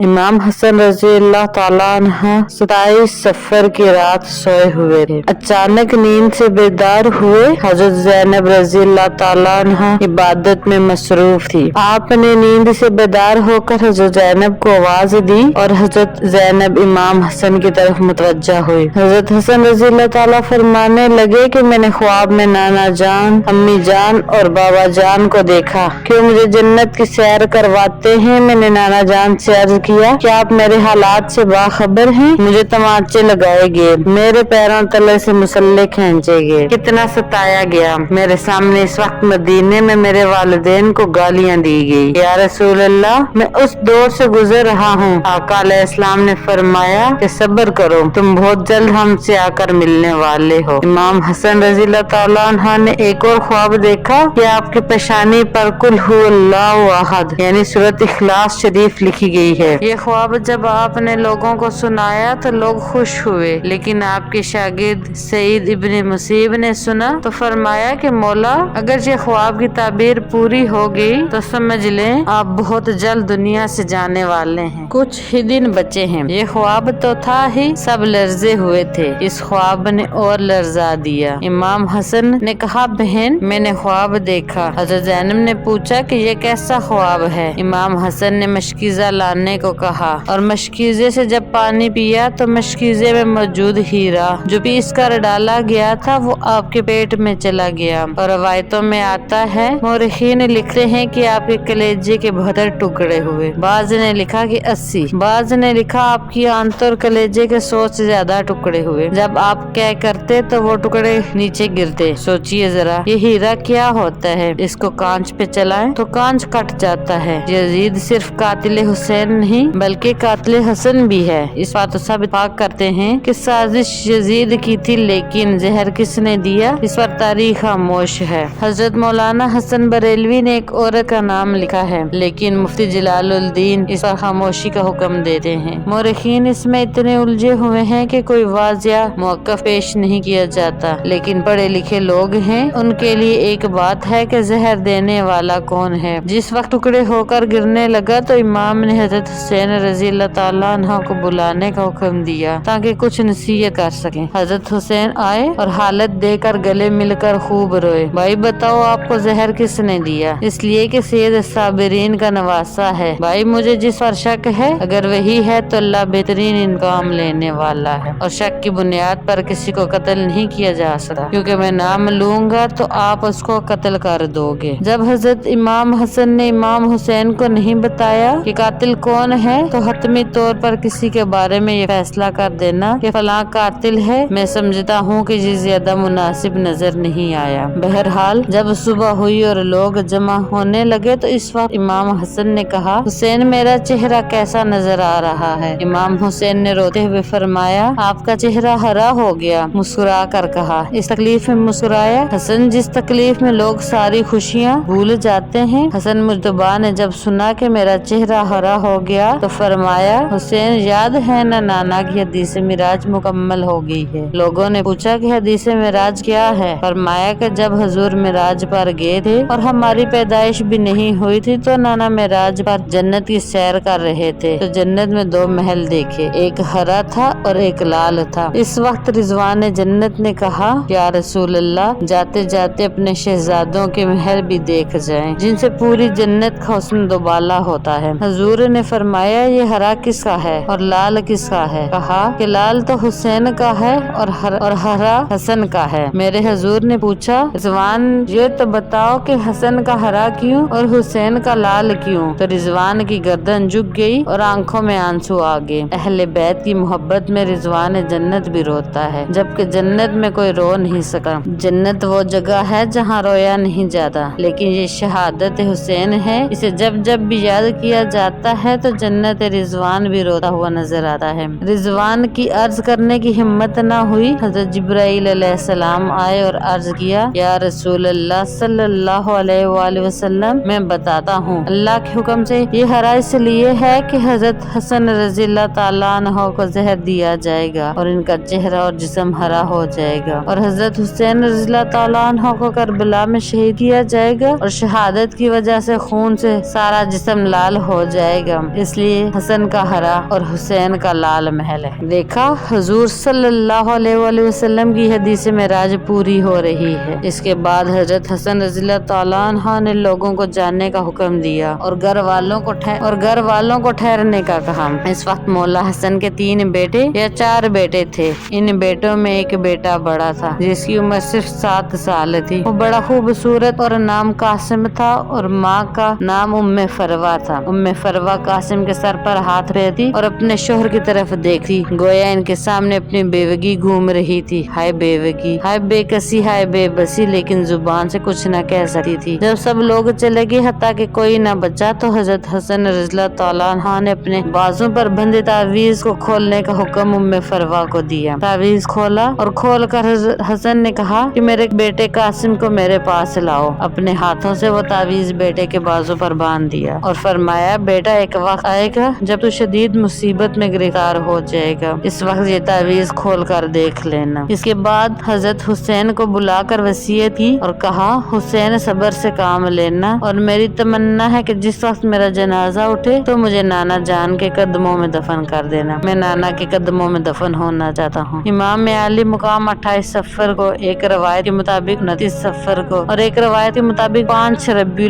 इमाम हसन रजी अल्लाह ताला अन्हा 27 सफर की रात सोए हुए थे। अचानक नींद से बेदार हुए। हजरत ज़ैनब रजी अल्लाह ताला अन्हा इबादत में मसरूफ थी। आपने नींद से बेदार होकर हजरत ज़ैनब को आवाज दी और हजरत ज़ैनब इमाम हसन की तरफ मुतवज्जा हुई। हजरत हसन रजी अल्लाह ताला फरमाने लगे कि मैंने ख्वाब में नाना जान, अम्मी जान और बाबा जान को देखा कि मुझे जन्नत की सैर करवाते हैं। मैंने नाना जान से अर्ज किया कि आप मेरे हालात से बाखबर हैं। मुझे तमाचे लगाए गए, मेरे पैरों तले से मुसल्ले खींचे गए, कितना सताया गया। मेरे सामने इस वक्त मदीने में मेरे वालिदैन को गालियां दी गई। या रसूल अल्लाह, मैं उस दौर से गुजर रहा हूँ। आका अलैहिस्सलाम ने फरमाया कि सब्र करो, तुम बहुत जल्द हमसे आकर मिलने वाले हो। इमाम हसन रज़ी अल्लाह ताला अन्हा ने एक और ख्वाब देखा कि आपकी पेशानी पर कुल हुवल्लाहु अहद यानी सूरत इखलास शरीफ लिखी गई है। ये ख्वाब जब आपने लोगों को सुनाया तो लोग खुश हुए, लेकिन आपके शागिर्द सईद इब्न मुसीब ने सुना तो फरमाया कि मौला, अगर ये ख्वाब की ताबीर पूरी हो गई तो समझ लें आप बहुत जल्द दुनिया से जाने वाले हैं। कुछ ही दिन बचे हैं। ये ख्वाब तो था ही, सब लर्जे हुए थे। इस ख्वाब ने और लर्जा दिया। इमाम हसन ने कहा, बहन मैंने ख्वाब देखा। हज़रत ज़ैनब ने पूछा कि ये कैसा ख्वाब है। इमाम हसन ने मशकीज़ा लाने को कहा और मशकीज़े से जब पानी पिया तो मशकीज़े में मौजूद हीरा जो पीस कर डाला गया था वो आपके पेट में चला गया। और रवायतों में आता है, मौरखीन लिखते हैं कि आपके कलेजे के 72 टुकड़े हुए। बाज ने लिखा कि 80, बाज ने लिखा आपकी आंत और कलेजे के 100 से ज्यादा टुकड़े हुए। जब आप क्या करते तो वो टुकड़े नीचे गिरते। सोचिए जरा, ये हीरा क्या होता है। इसको कांच पे चलाएं तो कांच कट जाता है। यजीद सिर्फ कातिल हुसैन नहीं बल्कि कातिल हसन भी है। इस बात को साबित करते हैं कि साजिश यजीद की थी, लेकिन जहर किसने दिया इस पर तारीख खामोश है। हजरत मौलाना हसन बरेलवी ने एक औरत का नाम लिखा है, लेकिन मुफ्ती जलालुद्दीन इस पर खामोशी का हुक्म देते हैं। मौरखीन इसमें इतने उलझे हुए हैं कि कोई वाज़िया मौक़िफ़ पेश नहीं किया जाता, लेकिन पढ़े लिखे लोग हैं उनके लिए एक बात है कि जहर देने वाला कौन है। जिस वक्त टुकड़े होकर गिरने लगा तो इमाम ने हजरत हुसैन रज़ी अल्लाह ताला अन्हा को बुलाने का हुक्म दिया ताकि कुछ नसीहत कर सकें। हजरत हुसैन आए और हालत देखकर गले मिलकर खूब रोए। भाई बताओ, आपको जहर किसने दिया? इसलिए कि सैयद साबिरीन का नवासा है। भाई मुझे जिस पर शक है, अगर वही है तो अल्लाह बेहतरीन इंतकाम लेने वाला है और शक की बुनियाद पर किसी को कत्ल नहीं किया जा सकता, क्योंकि मैं नाम लूंगा तो आप उसको कत्ल कर दोगे। जब हजरत इमाम हसन ने इमाम हुसैन को नहीं बताया कि कातिल कौन है तो हतमी तौर पर किसी के बारे में ये फैसला कर देना कि फलां कातिल है, मैं समझता हूँ कि ये ज्यादा मुनासिब नजर नहीं आया। बहरहाल जब सुबह हुई और लोग जमा होने लगे तो इस वक्त इमाम हसन ने कहा, हुसैन मेरा चेहरा कैसा नजर आ रहा है? इमाम हुसैन ने रोते हुए फरमाया, आपका चेहरा हरा हो गया। मुस्कुरा कर कहा, इस तकलीफ में मुस्कुराया? हसन, जिस तकलीफ में लोग सारी खुशियाँ भूल जाते हैं। हसन मुजतबा ने जब सुना कि मेरा चेहरा हरा हो गया तो फरमाया, हुसैन याद है ना नाना की हदीस मिराज मुकम्मल हो गई है। लोगों ने पूछा कि हदीस मिराज क्या है? फरमाया कि जब हजूर मिराज पर गए थे और हमारी पैदाइश भी नहीं हुई थी तो नाना मिराज पर जन्नत की सैर कर रहे थे तो जन्नत में 2 महल देखे, एक हरा था और एक लाल था। इस वक्त रिजवान जन्नत ने कहा, या रसूल अल्लाह, जाते जाते अपने शहजादों के महल भी देख जाएं, जिनसे पूरी जन्नत का हुस्न दोबाला होता है। हजूर ने फरमाया, ये हरा किसका है और लाल किसका है? कहा कि लाल तो हुसैन का है और हरा हसन का है। मेरे हजूर ने पूछा, रिजवान ये तो बताओ कि हसन का हरा क्यों और हुसैन का लाल क्यों? तो रिजवान की गर्दन झुक गई और आंखों में आंसू आ गए। अहले बैत की मोहब्बत में रिजवान जन्नत भी रोता है, जबकि जन्नत में कोई रो नहीं सका। जन्नत वो जगह है जहाँ रोया नहीं जाता, लेकिन ये शहादत हुसैन है, इसे जब जब भी याद किया जाता है तो जन्नत रिजवान भी रोता हुआ नजर आता है। रिजवान की अर्ज करने की हिम्मत न हुई। हजरत जिब्राइल अलैहिस्सलाम आए और अर्ज किया, या रसूल अल्लाह सल्लल्लाहु अलैहि वसल्लम, मैं बताता हूँ, अल्लाह के हुक्म से ये हरा इसलिए है कि हजरत हसन रज़ी अल्लाह ताला अन्हु को जहर दिया जाएगा और इनका चेहरा और जिस्म हरा हो जाएगा, और हजरत हुसैन रज़ी अल्लाह ताला अन्हु को करबला में शहीद किया जाएगा और शहादत की वजह से खून से सारा जिस्म लाल हो जाएगा। इस اس لیے حسن کا ہرا اور حسین کا لال محل ہے۔ دیکھا حضور صلی اللہ علیہ وآلہ وسلم کی حدیث معراج پوری ہو رہی ہے۔ اس کے بعد حضرت حسن رضی اللہ تعالیٰ عنہ نے لوگوں کو جاننے کا حکم دیا اور گھر والوں کو ٹھہرنے کا کہا۔ اس وقت مولا حسن کے 3 بیٹے یا 4 بیٹے تھے۔ ان بیٹوں میں ایک بیٹا بڑا تھا جس کی عمر صرف 7 سال تھی۔ وہ بڑا خوبصورت اور نام قاسم تھا اور ماں کا نام ام فروہ تھا۔ ام فروہ قاسم کے سر پر ہاتھ رہتی اور اپنے شوہر کی طرف دیکھتی، گویا ان کے سامنے اپنی بیوگی گھوم رہی تھی۔ ہائے بیوگی، ہائے بے کسی، ہائے بے بسی، لیکن زبان سے کچھ نہ کہہ سکتی تھی۔ جب سب لوگ چلے گئے حتیٰ کہ کوئی نہ بچا تو حضرت حسن رضی اللہ تعالیٰ عنہ نے اپنے بازو پر بندے تعویذ کو کھولنے کا حکم ام فروہ کو دیا۔ تعویذ کھولا اور کھول کر حسن نے کہا کہ میرے بیٹے قاسم کو میرے پاس لاؤ۔ اپنے ہاتھوں سے وہ تعویذ بیٹے کے بازو پر باندھ دیا اور فرمایا، بیٹا ایک وقت آئے گا جب تو شدید مصیبت میں گرفتار ہو جائے گا، اس وقت یہ تعویذ کھول کر دیکھ لینا۔ اس کے بعد حضرت حسین کو بلا کر وصیت کی اور کہا، حسین صبر سے کام لینا اور میری تمنا ہے کہ جس وقت میرا جنازہ اٹھے تو مجھے نانا جان کے قدموں میں دفن کر دینا۔ میں نانا کے قدموں میں دفن ہونا چاہتا ہوں۔ امام عالی مقام 28 صفر کو، ایک روایت کے مطابق 29 صفر کو اور ایک روایت کے مطابق 5 ربیع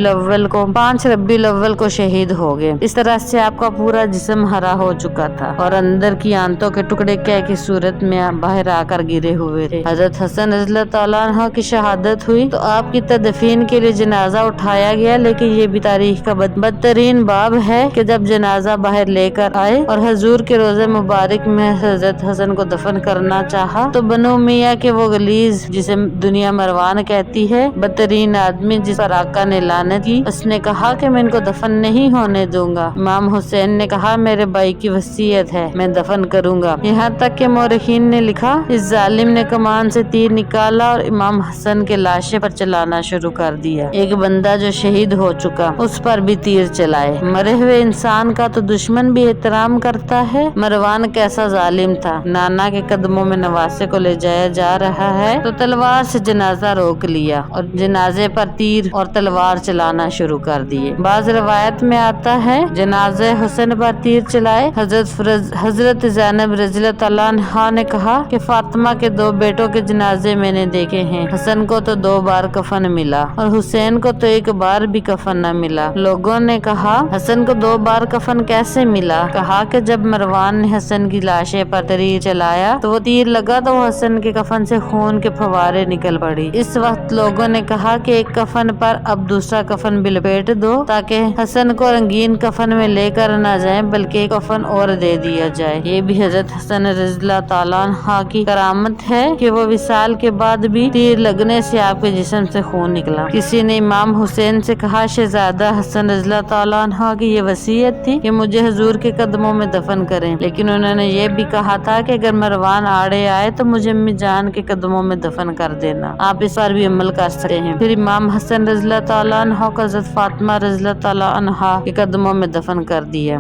الاول کو شہید ہو گئے۔ اس طرح سے آپ کا پورا جسم ہرا ہو چکا تھا اور اندر کی آنتوں کے ٹکڑے کہہ کی صورت میں باہر آ کر گرے ہوئے تھے۔ حضرت حسن رضی اللہ تعالیٰ عنہ کی شہادت ہوئی تو آپ کی تدفین کے لیے جنازہ اٹھایا گیا، لیکن یہ بھی تاریخ کا بدترین باب ہے کہ جب جنازہ باہر لے کر آئے اور حضور کے روزے مبارک میں حضرت حسن کو دفن کرنا چاہا تو بنو امیہ کے وہ غلیظ، جسے دنیا مروان کہتی ہے، بدترین آدمی جس پر آقا نے لعنت کی، اس نے کہا کہ میں ان کو دفن نہیں ہونے دوں گا۔ امام حسین نے کہا، میرے بھائی کی وصیت ہے، میں دفن کروں گا۔ یہاں تک کہ مورخین نے لکھا، اس ظالم نے کمان سے تیر نکالا اور امام حسن کے لاشے پر چلانا شروع کر دیا۔ ایک بندہ جو شہید ہو چکا اس پر بھی تیر چلائے۔ مرے ہوئے انسان کا تو دشمن بھی احترام کرتا ہے۔ مروان کیسا ظالم تھا، نانا کے قدموں میں نواسے کو لے جایا جا رہا ہے تو تلوار سے جنازہ روک لیا اور جنازے پر تیر اور تلوار چلانا شروع کر دیے۔ بعض روایت میں آتا ہے جنازہ حسن پر تیر چلائے۔ حضرت زینب رضی اللہ تعالیٰ عنہا نے کہا کہ فاطمہ کے 2 بیٹوں کے جنازے میں نے دیکھے ہیں، حسن کو تو 2 بار کفن ملا اور حسین کو تو 1 بار بھی کفن نہ ملا۔ لوگوں نے کہا، حسن کو 2 بار کفن کیسے ملا؟ کہا کہ جب مروان نے حسن کی لاشے پر تیر چلایا تو وہ تیر لگا تو وہ حسن کے کفن سے خون کے فوارے نکل پڑی۔ اس وقت لوگوں نے کہا کہ ایک کفن پر اب دوسرا کفن بھی لپیٹ دو تاکہ حسن کو رنگین کفن میں لے کر نہ جائیں بلکہ ایک کفن اور دے دیا جائے۔ یہ بھی حضرت حسن رضی اللہ تعالیٰ عنہ کی کرامت ہے کہ وہ وصال کے بعد بھی تیر لگنے سے آپ کے جسم سے خون نکلا۔ کسی نے امام حسین سے کہا، شہزادہ حسن رضی اللہ تعالیٰ عنہ کی یہ وصیت تھی کہ مجھے حضور کے قدموں میں دفن کریں، لیکن انہوں نے یہ بھی کہا تھا کہ اگر مروان آڑے آئے تو مجھے امی جان کے قدموں میں دفن کر دینا۔ آپ اس پر بھی عمل کر سکتے ہیں۔ پھر امام حسن رضی اللہ تعالیٰ عنہ کو حضرت فاطمہ رضی اللہ تعالیٰ عنہا کے قدموں میں دفن کر دیا۔